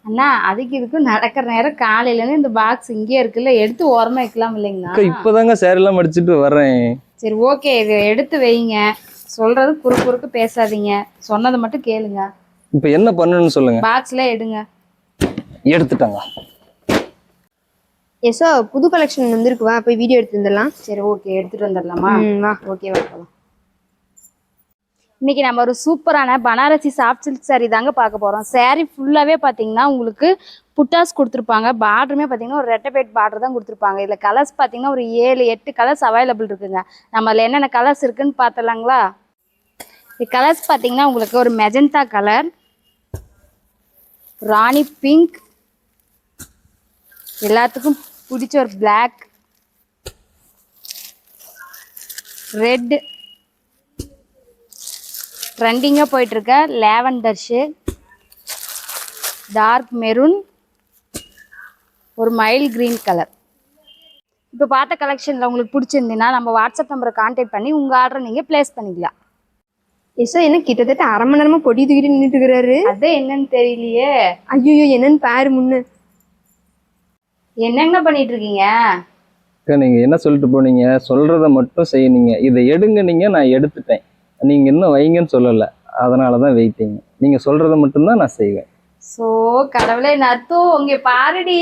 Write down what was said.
அண்ணா அதுக்கு இதுக்கும் நடக்கிற நேரம் காலையில இருந்து இந்த பாக்ஸ் இங்கே இருக்குல்ல, எடுத்து ஓரமா வைக்கலாம் இல்லைங்களா? இப்பதாங்க சேர் எல்லாம் மடிச்சிட்டு வர்றேன். சரி ஓகே, இதை எடுத்து வைங்க. சொல்றது குறுக்கு பேசாதீங்க, சொன்னதை மட்டும் கேளுங்க. இப்ப என்ன பண்ணணும்னு சொல்லுங்க. பாக்ஸ்ல எடுங்க. எடுத்துட்டாங்க. எஸோ புது கலெக்ஷன் வந்திருக்கு, வா போய் வீடியோ எடுத்து வந்துடலாம். சரி ஓகே, எடுத்துட்டு வந்துடலாமா? வா. ஓகே வரலாம். இன்னைக்கு நம்ம ஒரு சூப்பரான பனாரசி சாஃப்ட் சில்க் சாரீ தாங்க பார்க்க போறோம். சாரீ ஃபுல்லாவே பாத்தீங்கன்னா உங்களுக்கு புட்டாஸ் கொடுத்துருப்பாங்க. பார்டருமே பாத்தீங்கன்னா ஒரு ரெட்டபேட் பார்டர் தான் கொடுத்துருப்பாங்க. இதுல கலர்ஸ் பாத்தீங்கன்னா ஒரு 7-8 கலர்ஸ் அவைலபிள் இருக்குங்க. நம்ம அதுல என்னென்ன கலர்ஸ் இருக்குன்னு பார்த்தலாங்களா? இந்த கலர்ஸ் பாத்தீங்கன்னா உங்களுக்கு ஒரு மெஜந்தா கலர், ராணி பிங்க், எல்லாத்துக்கும் பிடிச்ச ஒரு பிளாக், ரெட், ட்ரெண்டிங்காக போயிட்டுருக்க லேவண்டர் ஷேட், டார்க் மெரூன், ஒரு மைல்ட் க்ரீன் கலர். இப்போ பார்த்த கலெக்ஷனில் உங்களுக்கு பிடிச்சிருந்தீங்கன்னா நம்ம வாட்ஸ்அப் நம்பரை கான்டாக்ட் பண்ணி உங்கள் ஆர்டரை நீங்கள் ப்ளேஸ் பண்ணிக்கலாம். எஸோ என்ன கிட்டத்தட்ட அரை மணி நேரமா கொடி தூக்கிட்டு நின்றுட்டு இருக்கிறாரு. அது என்னன்னு தெரியலையே. ஐயோ என்னன்னு பாரு முன்னு. என்னங்க பண்ணிட்டு இருக்கீங்க? நீங்க என்ன சொல்லிட்டு போனீங்க? சொல்றத மட்டும் செய்யணுங்க. இதை எடுங்க, நீங்க நான் எடுத்துட்டேன். நீங்க இன்னும் வைங்கன்னு சொல்லல, அதனாலதான் வெயிட்டிங். நீங்க சொல்றத மட்டும்தான் நான் செய்வேன். கடவுளே நத்து, இங்க பாருடி.